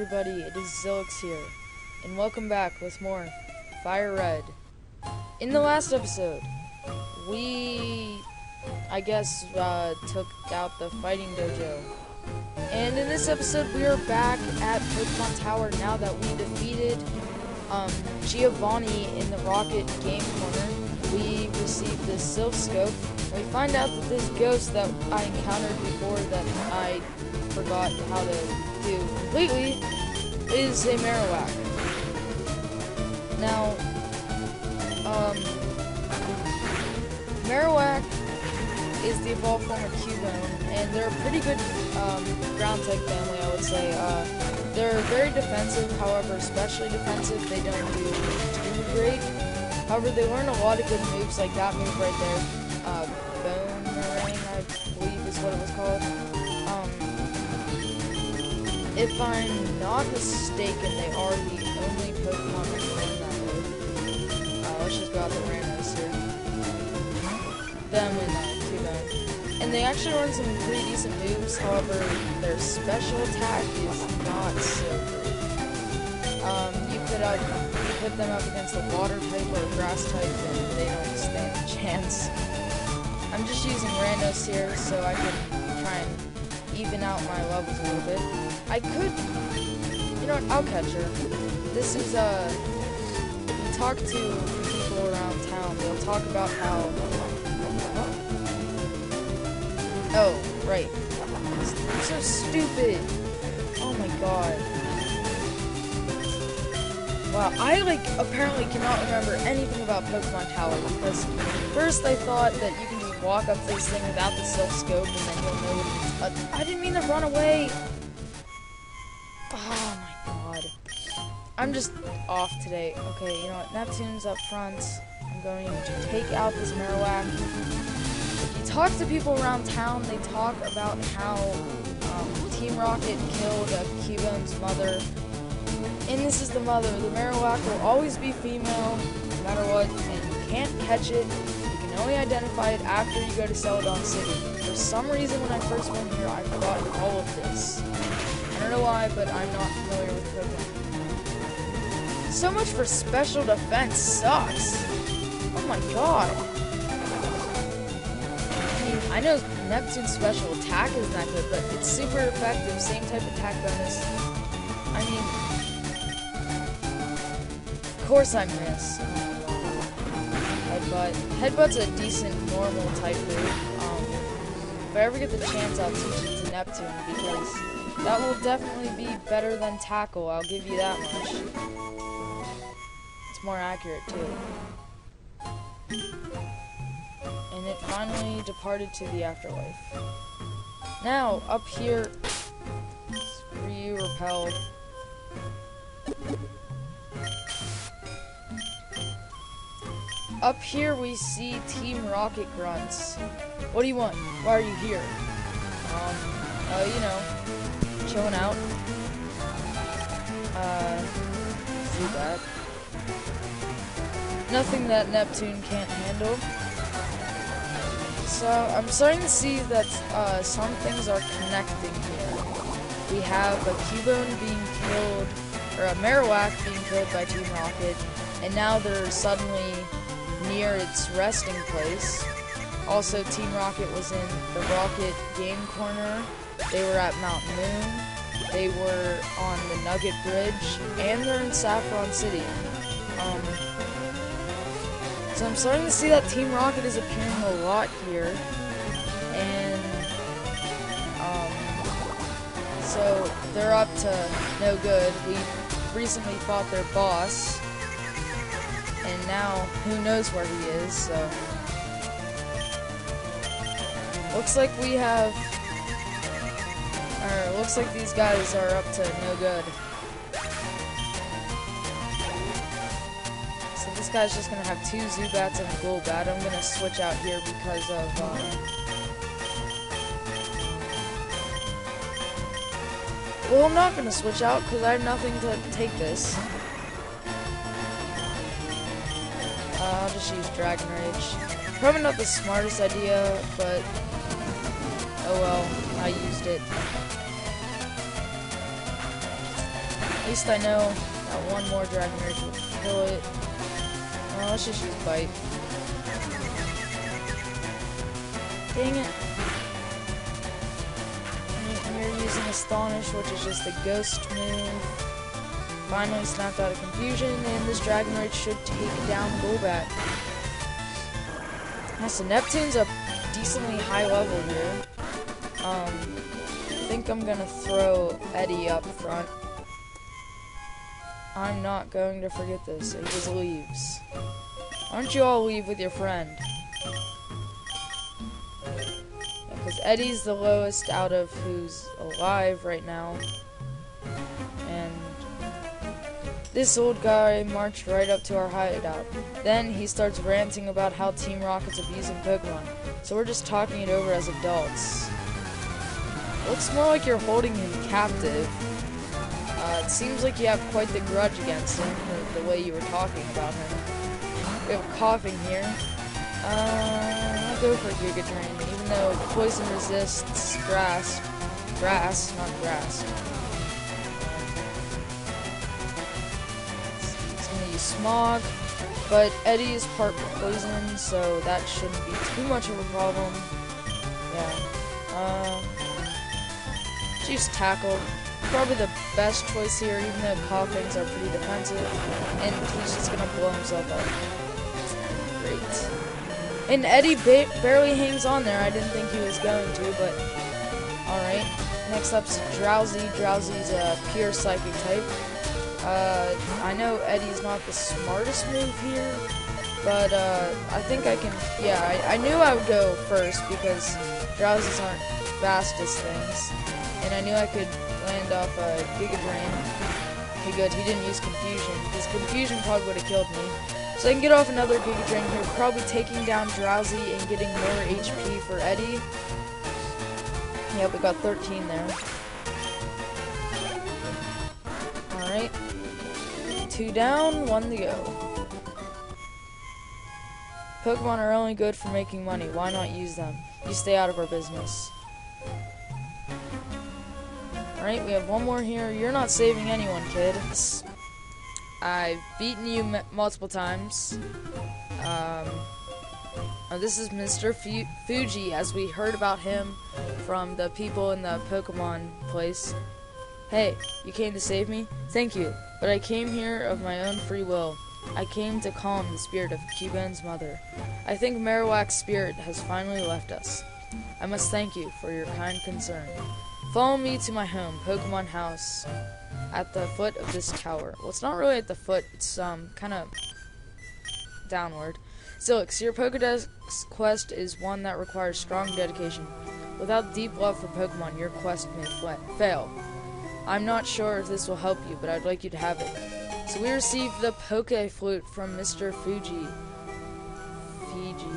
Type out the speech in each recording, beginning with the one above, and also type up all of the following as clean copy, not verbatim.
everybody, it is xilicks here, and welcome back with more Fire Red. In the last episode, we, took out the fighting dojo. And in this episode, we are back at Pokemon Tower now that we defeated Giovanni in the Rocket Game Corner. We received this Sylph Scope, and we find out that this ghost that I encountered before that I forgot how to do completely is a Marowak. Now, Marowak is the evolved form of Cubone, and they're a pretty good ground type family, I would say. They're very defensive, however, especially defensive, they don't do too great. However, they learn a lot of good moves, like that move right there. Boomerang, I believe is what it was called. If I'm not mistaken, they are the only Pokemon that can learn that move. Let's just go out to Rannos here. Them and Cubone. And they actually learn some pretty decent moves, however, their special attack is not so great. You put them up against a water type or a grass type, and they don't stand a chance. I'm just using Randos here so I can try and even out my levels a little bit. I could, you know what, I'll catch her. This is, if you talk to people around town, they'll talk about how, oh, right. I'm so stupid. Oh my god. Wow, I, apparently cannot remember anything about Pokemon Tower, because first I thought that you can just walk up this thing without the Sylph Scope, and then you'll know what it's... I didn't mean to run away! Oh my god. I'm just off today. Okay, you know what, Neptune's up front. I'm going to take out this Marowak. If you talk to people around town, they talk about how Team Rocket killed Cubone's mother. And this is the mother. The Marowak will always be female, no matter what, and you can't catch it. You can only identify it after you go to Celadon City. For some reason, when I first went here, I forgot all of this. I don't know why, but I'm not familiar with Pokemon. So much for special defense sucks. Oh my god. I mean, I know Neptune's special attack isn't that good, but it's super effective. Same type of attack bonus. I mean... Of course I miss. Headbutt. Headbutt's a decent normal type move. If I ever get the chance, I'll teach it to Neptune, because that will definitely be better than Tackle, I'll give you that much. It's more accurate, too. And it finally departed to the afterlife. Now, up here, Ryu repelled. Up here we see Team Rocket grunts. What do you want? Why are you here? You know, chilling out. See that. Nothing that Neptune can't handle. So, I'm starting to see that, some things are connecting here. We have a Cubone being killed, or a Marowak being killed by Team Rocket, and now they're suddenly near its resting place. Also, Team Rocket was in the Rocket Game Corner. They were at Mount Moon. They were on the Nugget Bridge, and they're in Saffron City. So I'm starting to see that Team Rocket is appearing a lot here, and so they're up to no good. We recently fought their boss. And now, who knows where he is, so... Looks like we have... Or, looks like these guys are up to no good. So this guy's just gonna have 2 Zubats and a Golbat. I'm gonna switch out here because of, Well, I'm not gonna switch out because I have nothing to take this. I'll just use Dragon Rage. Probably not the smartest idea, but oh well, I used it. At least I know that one more Dragon Rage will kill it. Oh, let's just use Bite. Dang it. And you're using Astonish, which is just a ghost move. Finally snapped out of confusion, and this Dragon Rage should take down Golbat. So Neptune's a decently high level here. I think I'm gonna throw Eddie up front. I'm not going to forget this. He just leaves. Why don't you all leave with your friend? Because Eddie's the lowest out of who's alive right now. And this old guy marched right up to our hideout. Then he starts ranting about how Team Rocket's abusing Pokemon. So we're just talking it over as adults. Looks more like you're holding him captive. It seems like you have quite the grudge against him, the way you were talking about him. We have a coughing here. I'll go for Giga Drain, even though poison resists grass. Grass, not grass. It's gonna use Smog, but Eddie is part poison, so that shouldn't be too much of a problem. Yeah. Use Tackle. Probably the best choice here, even though coughings are pretty defensive, and he's just gonna blow himself up. Great. And Eddie barely hangs on there. I didn't think he was going to, but alright. Next up's Drowsy. Drowsy's a pure psychic type. I know Eddie's not the smartest move here, but I think I can. Yeah, I knew I would go first because Drowsies aren't fastest things, and I knew I could land off a Giga Drain. Okay, good. He didn't use Confusion, because Confusion probably would have killed me. So I can get off another Giga Drain here, probably taking down Drowsy and getting more HP for Eddie. Yep, we got 13 there. Alright. 2 down, 1 to go. Pokemon are only good for making money. Why not use them? You stay out of our business. Alright, we have one more here. You're not saving anyone, kid. I've beaten you multiple times. This is Mr. Fuji, as we heard about him from the people in the Pokemon place. Hey, you came to save me? Thank you, but I came here of my own free will. I came to calm the spirit of Cuban's mother. I think Marowak's spirit has finally left us. I must thank you for your kind concern. Follow me to my home, Pokemon House, at the foot of this tower. Well, it's not really at the foot, it's kind of downward. Xilicks, your Pokédex quest is one that requires strong dedication. Without deep love for Pokemon, your quest may fail. I'm not sure if this will help you, but I'd like you to have it. So we received the Poké Flute from Mr. Fuji. Fuji.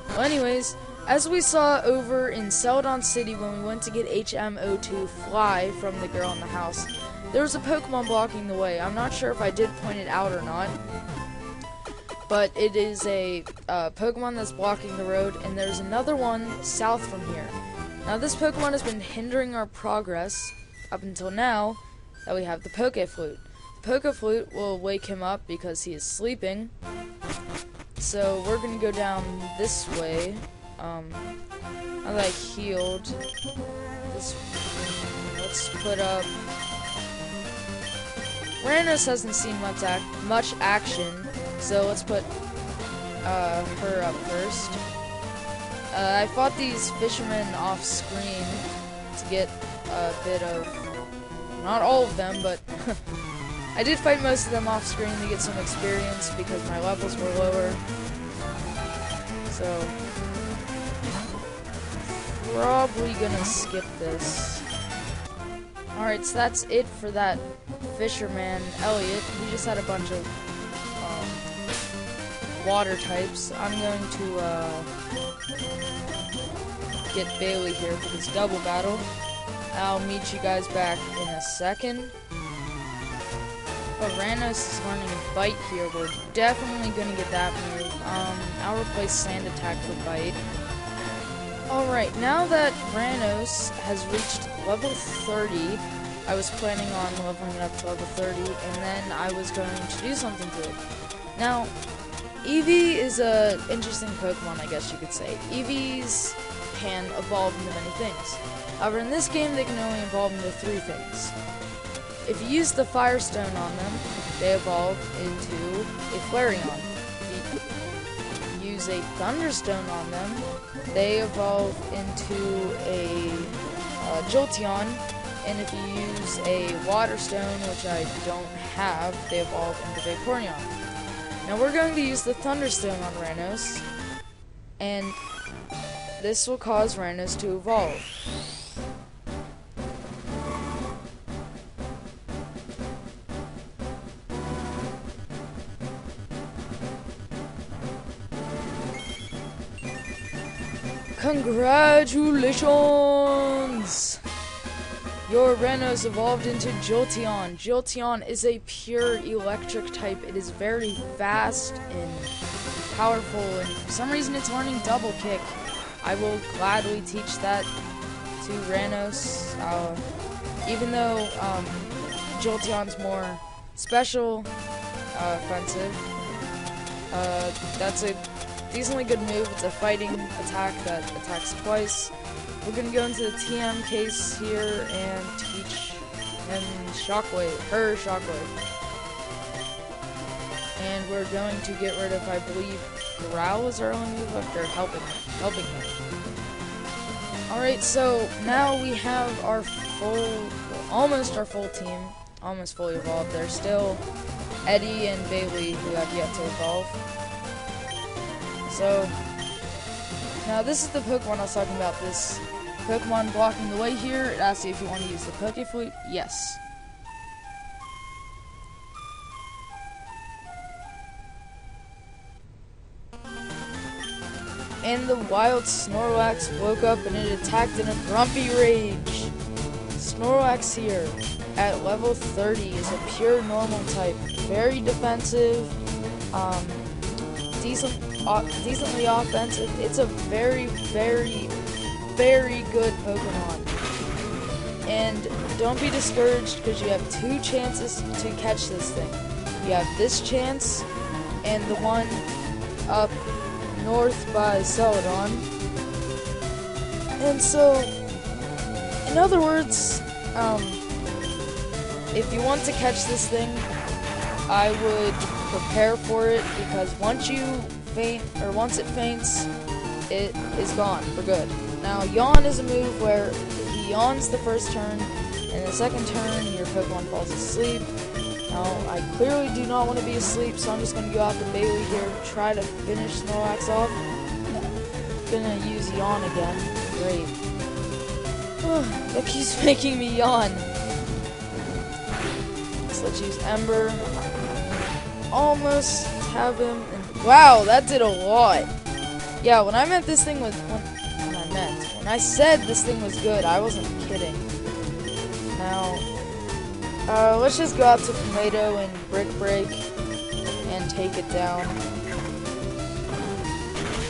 Well, anyways, as we saw over in Celadon City when we went to get HMO2 Fly from the girl in the house, there was a Pokemon blocking the way. I'm not sure if I did point it out or not, but it is a Pokemon that's blocking the road, and there's another one south from here. Now this Pokemon has been hindering our progress up until now that we have the Poké Flute. The Poké Flute will wake him up because he is sleeping. So we're gonna go down this way. Now that I healed, let's put up. Rannos hasn't seen much action, so let's put her up first. I fought these fishermen off screen to get a bit of, not all of them, but I did fight most of them off screen to get some experience because my levels were lower. So probably gonna skip this. Alright, so that's it for that fisherman Elliot. He just had a bunch of water types. I'm going to get Bailey here for this double battle. I'll meet you guys back in a second. But Rannos is learning a Bite here. We're definitely gonna get that move. I'll replace Sand Attack for Bite. Alright, now that Rannos has reached level 30. I was planning on leveling it up to level 30, and then I was going to do something to it. Now, Eevee is a interesting Pokemon, I guess you could say. Eevees can evolve into many things. However, in this game, they can only evolve into 3 things. If you use the Firestone on them, they evolve into a Flareon. If you use a Thunderstone on them, they evolve into a Jolteon. And if you use a Water Stone, which I don't have, they evolve into Vaporeon. Now we're going to use the Thunderstone on Rannos, and this will cause Rannos to evolve. Congratulations! Your Rannos evolved into Jolteon. Jolteon is a pure electric type. It is very fast and powerful, and for some reason it's learning Double Kick. I will gladly teach that to Rannos, even though Jolteon's more special offensive. That's a decently good move. It's a fighting attack that attacks twice. We're going to go into the TM case here and teach him her Shockwave. And we're going to get rid of, I believe, Growl is our only move left, or helping him. Alright, so now we have our almost our full team, almost fully evolved. There's still Eddie and Bailey who have yet to evolve. So, now this is the Pokemon I was talking about, this Pokemon blocking the way here. It asks you if you want to use the Flute. Yes. And the wild Snorlax woke up and it attacked in a grumpy rage. Snorlax here at level 30 is a pure normal type. Very defensive, decently offensive. It's a very, very, very good Pokemon. And don't be discouraged because you have 2 chances to catch this thing. You have this chance and the one up north by Celadon. And so, in other words, if you want to catch this thing, I would prepare for it, because once it faints, it is gone for good. Now, Yawn is a move where he yawns the first turn, and the second turn, your Pokemon falls asleep. Now, I clearly do not want to be asleep, so I'm just going to go out to Bailey here, try to finish Snorlax off. Gonna use Yawn again. Great. That keeps making me yawn. So let's use Ember. Almost have him. And wow, that did a lot. Yeah, when I said this thing was good, I wasn't kidding. Now, let's just go out to Tomato and Brick Break and take it down.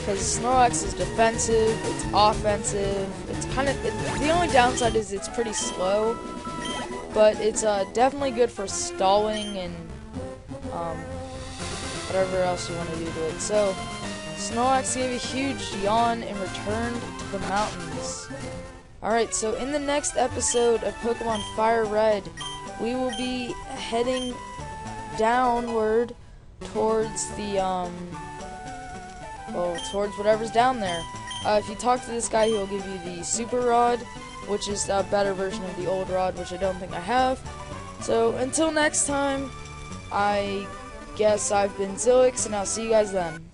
Because Snorlax is defensive, it's offensive, it's the only downside is it's pretty slow, but it's definitely good for stalling and whatever else you want to do to it. So, Snorlax gave a huge yawn and returned to the mountains. Alright, so in the next episode of Pokemon Fire Red, we will be heading downward towards the, towards whatever's down there. If you talk to this guy, he'll give you the Super Rod, which is a better version of the old Rod, which I don't think I have. So, until next time, I guess I've been Xilicks, and I'll see you guys then.